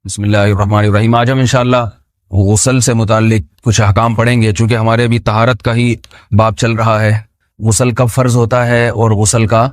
بسم اللہ الرحمن الرحیم۔ آج ہم انشاءاللہ غسل سے متعلق کچھ احکام پڑھیں گے، چونکہ ہمارے ابھی طہارت کا ہی باب چل رہا ہے۔ غسل کب فرض ہوتا ہے اور غسل کا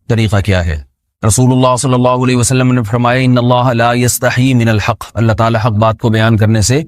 طریقہ کیا ہے؟ رسول اللہ صلی اللہ علیہ وسلم نے فرمایا ان اللہ لا یستحی من الحق، اللہ تعالی حق بات کو بیان کرنے سے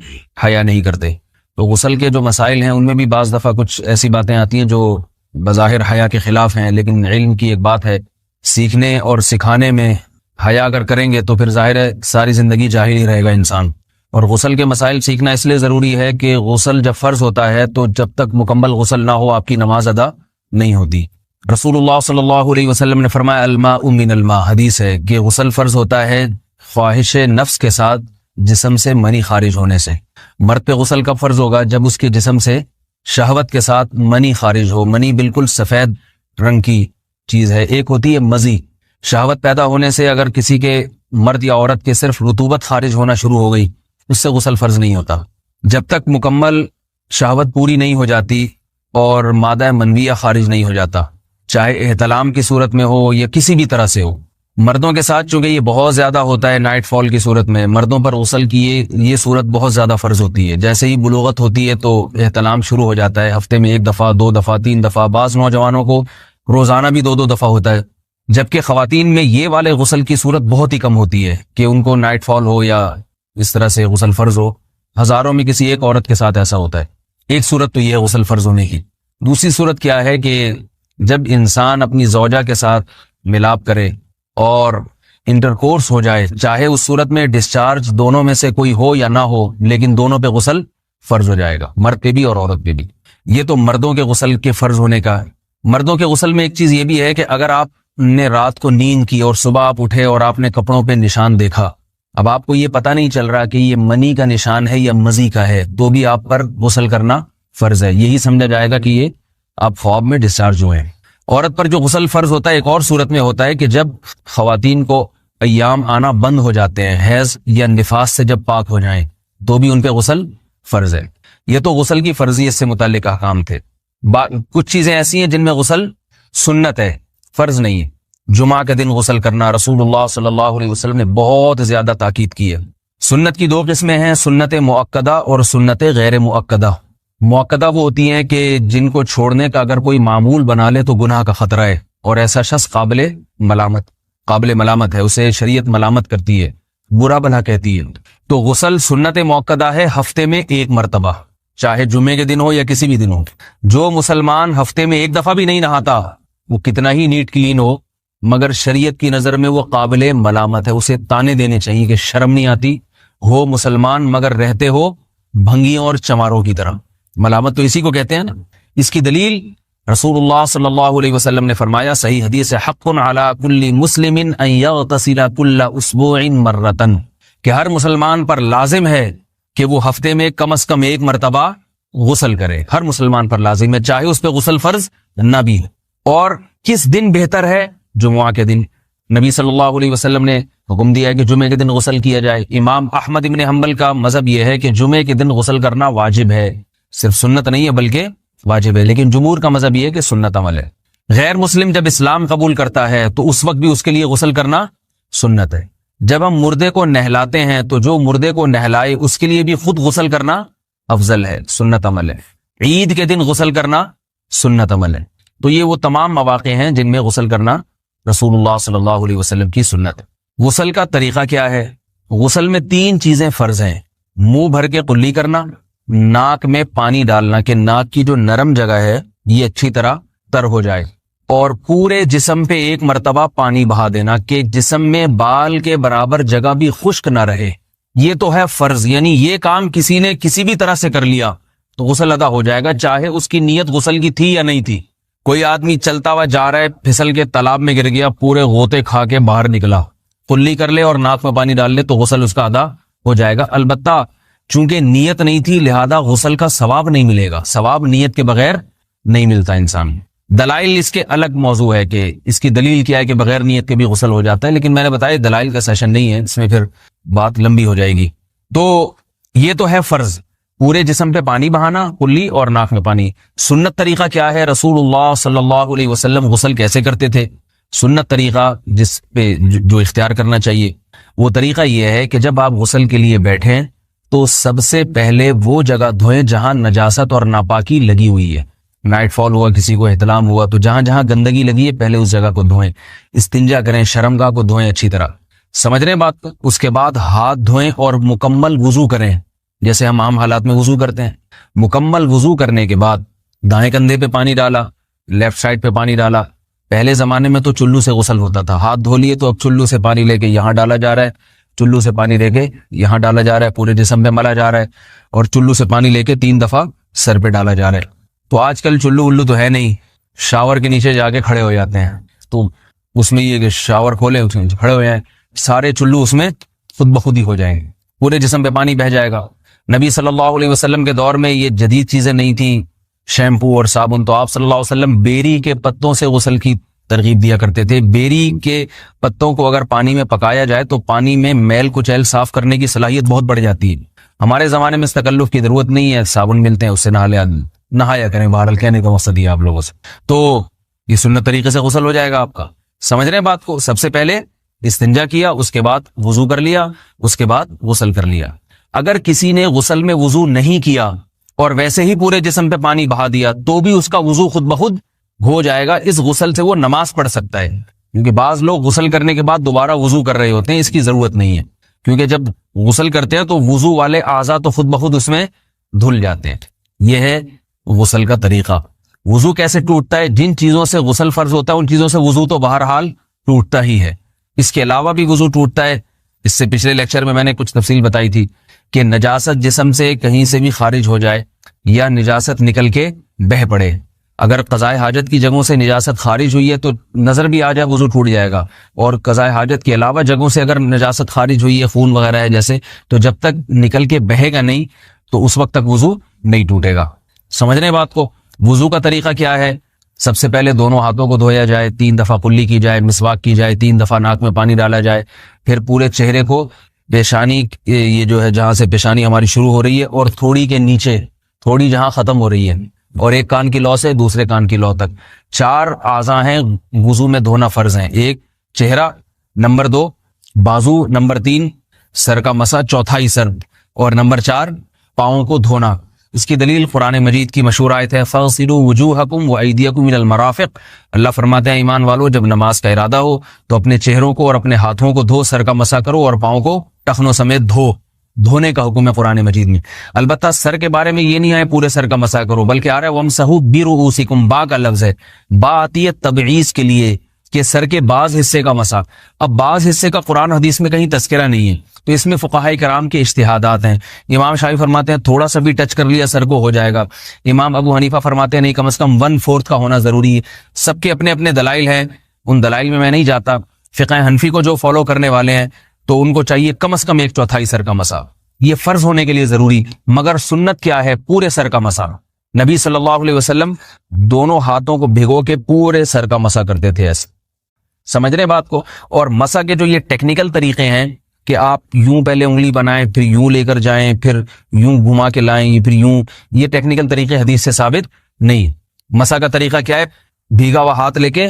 حیا نہیں کرتے۔ تو غسل کے جو مسائل ہیں ان میں بھی بعض دفعہ کچھ ایسی باتیں آتی ہیں جو بظاہر حیا کے خلاف ہیں، لیکن علم کی ایک بات ہے، سیکھنے اور سکھانے میں حیا اگر کریں گے تو پھر ظاہر ہے ساری زندگی جاہل ہی رہے گا انسان۔ اور غسل کے مسائل سیکھنا اس لیے ضروری ہے کہ غسل جب فرض ہوتا ہے تو جب تک مکمل غسل نہ ہو آپ کی نماز ادا نہیں ہوتی۔ رسول اللہ صلی اللہ علیہ وسلم نے فرمایا الماء من الماء، حدیث ہے کہ غسل فرض ہوتا ہے خواہش نفس کے ساتھ جسم سے منی خارج ہونے سے۔ مرد پہ غسل کب فرض ہوگا؟ جب اس کے جسم سے شہوت کے ساتھ منی خارج ہو۔ منی بالکل سفید رنگ کی چیز ہے، ایک ہوتی ہے مزی۔ شہوت پیدا ہونے سے اگر کسی کے مرد یا عورت کے صرف رطوبت خارج ہونا شروع ہو گئی اس سے غسل فرض نہیں ہوتا۔ جب تک مکمل شہوت پوری نہیں ہو جاتی اور مادہ منویہ خارج نہیں ہو جاتا، چاہے احتلام کی صورت میں ہو یا کسی بھی طرح سے ہو۔ مردوں کے ساتھ چونکہ یہ بہت زیادہ ہوتا ہے، نائٹ فال کی صورت میں مردوں پر غسل کی یہ صورت بہت زیادہ فرض ہوتی ہے۔ جیسے ہی بلوغت ہوتی ہے تو احتلام شروع ہو جاتا ہے، ہفتے میں 1 دفعہ 2 دفعہ 3 دفعہ، بعض نوجوانوں کو روزانہ بھی 2 دفعہ ہوتا ہے، جبکہ خواتین میں یہ والے غسل کی صورت بہت ہی کم ہوتی ہے کہ ان کو نائٹ فال ہو یا اس طرح سے غسل فرض ہو۔ ہزاروں میں کسی ایک عورت کے ساتھ ایسا ہوتا ہے۔ ایک صورت تو یہ ہے غسل فرض ہونے کی۔ دوسری صورت کیا ہے کہ جب انسان اپنی زوجہ کے ساتھ ملاپ کرے اور انٹرکورس ہو جائے، چاہے اس صورت میں ڈسچارج دونوں میں سے کوئی ہو یا نہ ہو، لیکن دونوں پہ غسل فرض ہو جائے گا، مرد پہ بھی اور عورت پہ بھی۔ یہ تو مردوں کے غسل کے فرض ہونے کا ہے۔ مردوں کے غسل میں ایک چیز یہ بھی ہے کہ اگر آپ نے رات کو نیند کی اور صبح آپ اٹھے اور آپ نے کپڑوں پہ نشان دیکھا، اب آپ کو یہ پتہ نہیں چل رہا کہ یہ منی کا نشان ہے یا مزی کا ہے، تو بھی آپ پر غسل کرنا فرض ہے۔ یہی سمجھا جائے گا کہ یہ آپ خواب میں ڈسچارج ہوئے ہیں۔ عورت پر جو غسل فرض ہوتا ہے ایک اور صورت میں ہوتا ہے کہ جب خواتین کو ایام آنا بند ہو جاتے ہیں، حیض یا نفاس سے جب پاک ہو جائیں تو بھی ان پہ غسل فرض ہے۔ یہ تو غسل کی فرضیت سے متعلق احکام تھے۔ کچھ چیزیں ایسی ہیں جن میں غسل سنت ہے، فرض نہیں ہے۔ جمعہ کے دن غسل کرنا رسول اللہ صلی اللہ علیہ وسلم نے بہت زیادہ تاکید کی ہے۔ سنت کی 2 قسمیں ہیں، سنت مؤکدہ اور سنت غیر مؤکدہ۔ مؤکدہ وہ ہوتی ہیں کہ جن کو چھوڑنے کا اگر کوئی معمول بنا لے تو گناہ کا خطرہ ہے اور ایسا شخص قابل ملامت ہے، اسے شریعت ملامت کرتی ہے، برا بھلا کہتی ہے۔ تو غسل سنت مؤکدہ ہے، ہفتے میں 1 مرتبہ، چاہے جمعے کے دن ہو یا کسی بھی دن ہو۔ جو مسلمان ہفتے میں 1 دفعہ بھی نہیں نہاتا، وہ کتنا ہی نیٹ کلین ہو، مگر شریعت کی نظر میں وہ قابل ملامت ہے، اسے تانے دینے چاہیے کہ شرم نہیں آتی ہو مسلمان مگر رہتے ہو بھنگیوں اور چماروں کی طرح۔ ملامت تو اسی کو کہتے ہیں نا۔ اس کی دلیل رسول اللہ صلی اللہ علیہ وسلم نے فرمایا، صحیح حدیث ہے، حق علی کل مسلم ان یغتسل کل اسبوع مرۃ، کہ ہر مسلمان پر لازم ہے کہ وہ ہفتے میں کم از کم 1 مرتبہ غسل کرے۔ ہر مسلمان پر لازم ہے، چاہے اس پہ غسل فرض نہ بھی ہو۔ اور کس دن بہتر ہے؟ جمعہ کے دن۔ نبی صلی اللہ علیہ وسلم نے حکم دیا ہے کہ جمعے کے دن غسل کیا جائے۔ امام احمد ابن حنبل کا مذہب یہ ہے کہ جمعے کے دن غسل کرنا واجب ہے، صرف سنت نہیں ہے بلکہ واجب ہے، لیکن جمہور کا مذہب یہ ہے کہ سنت عمل ہے۔ غیر مسلم جب اسلام قبول کرتا ہے تو اس وقت بھی اس کے لیے غسل کرنا سنت ہے۔ جب ہم مردے کو نہلاتے ہیں تو جو مردے کو نہلائے اس کے لیے بھی خود غسل کرنا افضل ہے، سنت عمل ہے۔ عید کے دن غسل کرنا سنت عمل ہے۔ تو یہ وہ تمام مواقع ہیں جن میں غسل کرنا رسول اللہ صلی اللہ علیہ وسلم کی سنت ہے۔ غسل کا طریقہ کیا ہے؟ غسل میں 3 چیزیں فرض ہیں، منہ بھر کے قلی کرنا، ناک میں پانی ڈالنا کہ ناک کی جو نرم جگہ ہے یہ اچھی طرح تر ہو جائے، اور پورے جسم پہ 1 مرتبہ پانی بہا دینا کہ جسم میں بال کے برابر جگہ بھی خشک نہ رہے۔ یہ تو ہے فرض، یعنی یہ کام کسی نے کسی بھی طرح سے کر لیا تو غسل ادا ہو جائے گا، چاہے اس کی نیت غسل کی تھی یا نہیں تھی۔ کوئی آدمی چلتا ہوا جا رہا ہے، پھسل کے تالاب میں گر گیا، پورے غوطے کھا کے باہر نکلا، قلی کر لے اور ناک میں پانی ڈال لے تو غسل اس کا ادا ہو جائے گا۔ البتہ چونکہ نیت نہیں تھی لہذا غسل کا ثواب نہیں ملے گا، ثواب نیت کے بغیر نہیں ملتا انسان۔ دلائل اس کے الگ موضوع ہے کہ اس کی دلیل کیا ہے کہ بغیر نیت کے بھی غسل ہو جاتا ہے، لیکن میں نے بتایا دلائل کا سیشن نہیں ہے، اس میں پھر بات لمبی ہو جائے گی۔ تو یہ تو ہے فرض، پورے جسم پہ پانی بہانا، کلی اور ناک میں پانی۔ سنت طریقہ کیا ہے؟ رسول اللہ صلی اللہ علیہ وسلم غسل کیسے کرتے تھے؟ سنت طریقہ جس پہ جو اختیار کرنا چاہیے، وہ طریقہ یہ ہے کہ جب آپ غسل کے لیے بیٹھیں تو سب سے پہلے وہ جگہ دھوئیں جہاں نجاست اور ناپاکی لگی ہوئی ہے. نائٹ فال ہوا, کسی کو احتلام ہوا, تو جہاں جہاں گندگی لگی ہے پہلے اس جگہ کو دھوئیں. استنجا کریں, شرمگاہ کو دھوئیں اچھی طرح. سمجھ رہے ہیں بات کو؟ اس کے بعد ہاتھ دھوئیں اور مکمل وضو کریں جیسے ہم عام حالات میں وضو کرتے ہیں. مکمل وضو کرنے کے بعد دائیں کندھے پہ پانی ڈالا, لیفٹ سائڈ پہ پانی ڈالا. پہلے زمانے میں تو چلو سے غسل ہوتا تھا, ہاتھ دھو لیے تو اب چلو سے پانی لے کے یہاں ڈالا جا رہا ہے, چلو سے پانی لے کے یہاں ڈالا جا رہا ہے, پورے جسم پہ ملا جا رہا ہے, اور چلو سے پانی لے کے 3 دفعہ سر پہ ڈالا جا رہا ہے. تو آج کل چلو الو تو ہے نہیں, شاور کے نیچے جا کے کھڑے ہو جاتے ہیں. تو اس میں یہ کہ شاور کھولے اس میں کھڑے ہو جائیں, سارے چلو اس میں خود بخود ہی ہو جائیں گے, پورے جسم پہ پانی بہہ جائے گا. نبی صلی اللہ علیہ وسلم کے دور میں یہ جدید چیزیں نہیں تھیں, شیمپو اور صابن. تو آپ صلی اللہ علیہ وسلم بیری کے پتوں سے غسل کی ترغیب دیا کرتے تھے. بیری کے پتوں کو اگر پانی میں پکایا جائے تو پانی میں میل کچیل صاف کرنے کی صلاحیت بہت بڑھ جاتی ہے. ہمارے زمانے میں اس تکلف کی ضرورت نہیں ہے, صابن ملتے ہیں اس سے نہایا کریں. بہرحال کہنے کا مقصد یہ آپ لوگوں سے, تو یہ سنت طریقے سے غسل ہو جائے گا آپ کا. سمجھ رہے ہیں بات کو؟ سب سے پہلے استنجا کیا, اس کے بعد وضو کر لیا, اس کے بعد غسل کر لیا. اگر کسی نے غسل میں وضو نہیں کیا اور ویسے ہی پورے جسم پہ پانی بہا دیا تو بھی اس کا وضو خود بخود ہو جائے گا. اس غسل سے وہ نماز پڑھ سکتا ہے, کیونکہ بعض لوگ غسل کرنے کے بعد دوبارہ وضو کر رہے ہوتے ہیں. اس کی ضرورت نہیں ہے, کیونکہ جب غسل کرتے ہیں تو وضو والے اعضاء تو خود بخود اس میں دھل جاتے ہیں. یہ ہے غسل کا طریقہ. وضو کیسے ٹوٹتا ہے؟ جن چیزوں سے غسل فرض ہوتا ہے ان چیزوں سے وضو تو بہرحال ٹوٹتا ہی ہے. اس کے علاوہ بھی وضو ٹوٹتا ہے. اس سے پچھلے لیکچر میں نے کچھ تفصیل بتائی تھی کہ نجاست جسم سے کہیں سے بھی خارج ہو جائے یا نجاست نکل کے بہہ پڑے. اگر قضاء حاجت کی جگہوں سے نجاست خارج ہوئی ہے تو نظر بھی آ جائے وضو ٹوٹ جائے گا, اور قضاء حاجت کے علاوہ جگہوں سے اگر نجاست خارج ہوئی ہے, خون وغیرہ ہے جیسے, تو جب تک نکل کے بہے گا نہیں تو اس وقت تک وضو نہیں ٹوٹے گا. سمجھ رہے ہیں بات کو؟ وضو کا طریقہ کیا ہے؟ سب سے پہلے دونوں ہاتھوں کو دھویا جائے, 3 دفعہ کلی کی جائے, مسواک کی جائے, 3 دفعہ ناک میں پانی ڈالا جائے, پھر پورے چہرے کو پیشانی, یہ جو ہے جہاں سے پیشانی ہماری شروع ہو رہی ہے اور تھوڑی کے نیچے, تھوڑی جہاں ختم ہو رہی ہے, اور ایک کان کی لو سے دوسرے کان کی لو تک 4 اعضاء ہیں وضو میں دھونا فرض ہیں. 1 چہرہ, نمبر 2 بازو, نمبر 3 سر کا مسا, چوتھا ہی سر, اور نمبر 4 پاؤں کو دھونا. اس کی دلیل قرآن مجید کی مشہور آیت ہے فَاغْسِلُوا وُجُوهَكُمْ وَأَيْدِيَكُمْ إِلَى الْمَرَافِقِ. اللہ فرماتے ہیں ایمان والو, جب نماز کا ارادہ ہو تو اپنے چہروں کو اور اپنے ہاتھوں کو دھو, سر کا مسا کرو اور پاؤں کو ٹخنوں سمیت دھو. دھونے کا حکم ہے قرآن مجید میں. البتہ سر کے بارے میں یہ نہیں ہے پورے سر کا مسا کرو, بلکہ آ رہا ہے وَامْسَحُوا بِرُؤُوسِكُمْ. با کا لفظ ہے, با آتی ہے تبعیض کے لیے کہ سر کے بعض حصے کا مسا. اب بعض حصے کا قرآن حدیث میں کہیں تذکرہ نہیں ہے, تو اس میں فقہاء کرام کے اجتہادات ہیں. امام شافعی فرماتے ہیں تھوڑا سا بھی ٹچ کر لیا سر کو ہو جائے گا. امام ابو حنیفہ فرماتے ہیں نہیں, کم از کم 1/4 کا ہونا ضروری ہے. سب کے اپنے اپنے دلائل ہیں, ان دلائل میں نہیں جاتا. فقہ حنفی کو جو فالو کرنے والے ہیں تو ان کو چاہیے کم از کم 1/4 سر کا مسا, یہ فرض ہونے کے لیے ضروری. مگر سنت کیا ہے؟ پورے سر کا مسا. نبی صلی اللہ علیہ وسلم دونوں ہاتھوں کو بھگو کے پورے سر کا مسا کرتے تھے ایسے. سمجھ رہے بات کو؟ اور مسا کے جو یہ ٹیکنیکل طریقے ہیں کہ آپ یوں پہلے انگلی بنائیں, پھر یوں لے کر جائیں, پھر یوں گھما کے لائیں, پھر یوں, یہ ٹیکنیکل طریقے حدیث سے ثابت نہیں. مسا کا طریقہ کیا ہے؟ بھیگا ہوا ہاتھ لے کے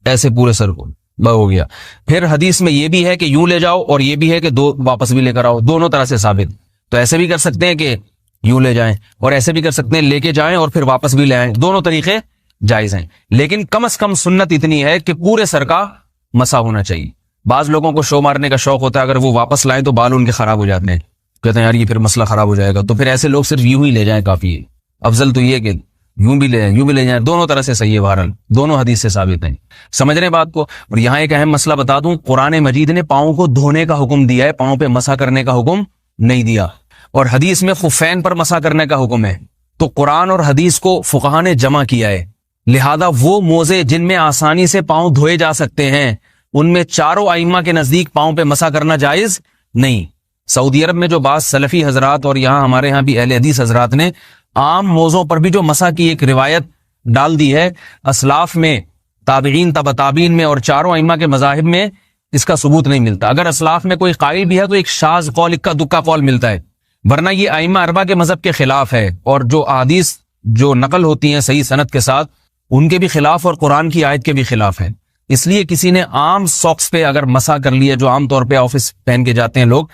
ایسے پورے سر کو ہو گیا. پھر حدیث میں یہ بھی ہے کہ یوں لے جاؤ اور یہ بھی ہے کہ 2 واپس بھی لے کر آؤ, دونوں طرح سے ثابت. تو ایسے بھی کر سکتے ہیں کہ یوں لے جائیں, اور ایسے بھی کر سکتے ہیں لے کے جائیں اور پھر واپس بھی لے آئیں, دونوں طریقے جائز ہیں. لیکن کم از کم سنت اتنی ہے کہ پورے سر کا مسا ہونا چاہیے. بعض لوگوں کو شو مارنے کا شوق ہوتا ہے, اگر وہ واپس لائیں تو بال ان کے خراب ہو جاتے ہیں, کہتے ہیں یار یہ پھر مسئلہ خراب ہو جائے گا. تو پھر ایسے لوگ صرف یوں ہی لے جائیں کافی ہے. افضل تو یہ کہ یوں بھی لے جائیں, یوں بھی لے جائیں, دونوں طرح سے صحیح ہے. بہرحال دونوں حدیث سے ثابت ہیں. سمجھ رہے بات کو؟ اور یہاں ایک اہم مسئلہ بتا دوں, قرآن مجید نے پاؤں کو دھونے کا حکم دیا ہے, پاؤں پہ مسا کرنے کا حکم نہیں دیا. اور حدیث میں خفین پر مسا کرنے کا حکم ہے. تو قرآن اور حدیث کو فقہا نے جمع کیا ہے. لہذا وہ موزے جن میں آسانی سے پاؤں دھوئے جا سکتے ہیں ان میں چاروں ائمہ کے نزدیک پاؤں پہ مسا کرنا جائز نہیں. سعودی عرب میں جو بعض سلفی حضرات اور یہاں ہمارے ہاں بھی اہل حدیث حضرات نے عام موزوں پر بھی جو مسا کی ایک روایت ڈال دی ہے, اسلاف میں, تابعین, تبع تابعین میں اور چاروں ائمہ کے مذاہب میں اس کا ثبوت نہیں ملتا. اگر اسلاف میں کوئی قائل بھی ہے تو ایک شاذ قول, اکا دکا قول ملتا ہے, ورنہ یہ ائمہ اربعہ کے مذہب کے خلاف ہے. اور جو احادیث جو نقل ہوتی ہیں صحیح سند کے ساتھ ان کے بھی خلاف اور قرآن کی آیت کے بھی خلاف ہے. اس لیے کسی نے عام ساکس پہ اگر مسا کر لیا، جو عام طور پہ آفس پہن کے جاتے ہیں لوگ،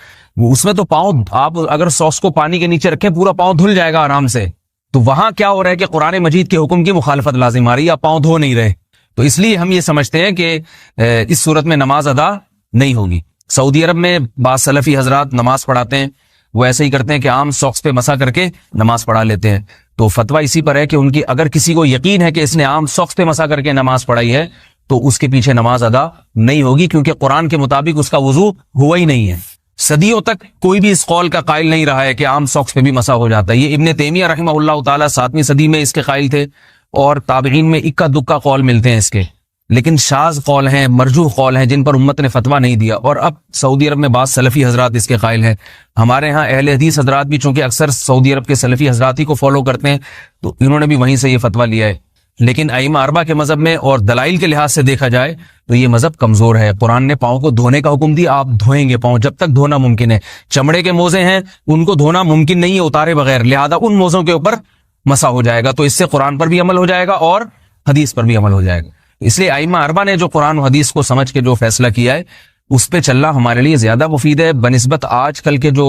اس میں تو پاؤں، آپ اگر ساکس کو پانی کے نیچے رکھیں پورا پاؤں دھل جائے گا آرام سے. تو وہاں کیا ہو رہا ہے کہ قرآن مجید کے حکم کی مخالفت لازم آ رہی ہے، آپ پاؤں دھو نہیں رہے. تو اس لیے ہم یہ سمجھتے ہیں کہ اس صورت میں نماز ادا نہیں ہوگی. سعودی عرب میں بعض سلفی حضرات نماز پڑھاتے ہیں، وہ ایسے ہی کرتے ہیں کہ عام ساکس پہ مسا کر کے نماز پڑھا لیتے ہیں. تو فتویٰ اسی پر ہے کہ ان کی اگر کسی کو یقین ہے کہ اس نے عام ساکس پہ مسا کر کے نماز پڑھائی ہے تو اس کے پیچھے نماز ادا نہیں ہوگی، کیونکہ قرآن کے مطابق اس کا وضو ہوا ہی نہیں ہے. صدیوں تک کوئی بھی اس قول کا قائل نہیں رہا ہے کہ عام ساکس پہ بھی مسا ہو جاتا ہے. یہ ابن تیمیہ رحمہ اللہ تعالیٰ 7ویں صدی میں اس کے قائل تھے، اور تابعین میں اکا دکا قول ملتے ہیں اس کے، لیکن شاذ قول ہیں، مرجوح قول ہیں جن پر امت نے فتویٰ نہیں دیا. اور اب سعودی عرب میں بعض سلفی حضرات اس کے قائل ہیں. ہمارے ہاں اہل حدیث حضرات بھی چونکہ اکثر سعودی عرب کے سلفی حضرات ہی کو فالو کرتے ہیں، تو انہوں نے بھی وہیں سے یہ فتویٰ لیا ہے. لیکن ائمہ اربعہ کے مذہب میں اور دلائل کے لحاظ سے دیکھا جائے تو یہ مذہب کمزور ہے. قرآن نے پاؤں کو دھونے کا حکم دیا، آپ دھوئیں گے پاؤں جب تک دھونا ممکن ہے. چمڑے کے موزے ہیں ان کو دھونا ممکن نہیں ہے اتارے بغیر، لہذا ان موزوں کے اوپر مسا ہو جائے گا. تو اس سے قرآن پر بھی عمل ہو جائے گا اور حدیث پر بھی عمل ہو جائے گا. اس لیے ائمہ اربعہ نے جو قرآن و حدیث کو سمجھ کے جو فیصلہ کیا ہے اس پہ چلنا ہمارے لیے زیادہ مفید ہے بنسبت آج کل کے جو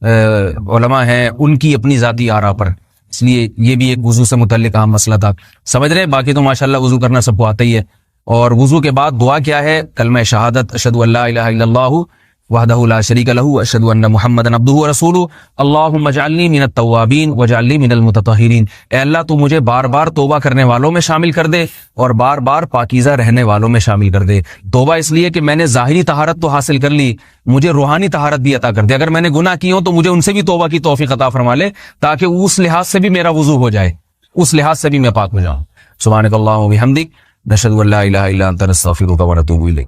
علماء ہیں ان کی اپنی ذاتی آراء پر. اس لیے یہ بھی ایک وضو سے متعلق اہم مسئلہ تھا. سمجھ رہے ہیں؟ باقی تو ماشاءاللہ وضو کرنا سب کو آتا ہی ہے. اور وضو کے بعد دعا کیا ہے؟ کلمہ شہادت، اشہد ان لا الہ الا اللہ وحدہ لا شریک لہ اشہد ان محمدا عبدہ ورسولہ اللہم اجعلنی من التوابین واجعلنی من المتطہرین. اے اللہ تو مجھے بار بار توبہ کرنے والوں میں شامل کر دے اور بار بار پاکیزہ رہنے والوں میں شامل کر دے. توبہ اس لیے کہ میں نے ظاہری طہارت تو حاصل کر لی، مجھے روحانی طہارت بھی عطا کر دے. اگر میں نے گناہ کی ہوں تو مجھے ان سے بھی توبہ کی توفیق عطا فرما لے، تاکہ اس لحاظ سے بھی میرا وضو ہو جائے، اس لحاظ سے بھی میں پاک ہو جاؤں. سبحانک اللہم و بحمدک، نشہد ان لا الہ الا انت، نستغفرک و نتوب الیک.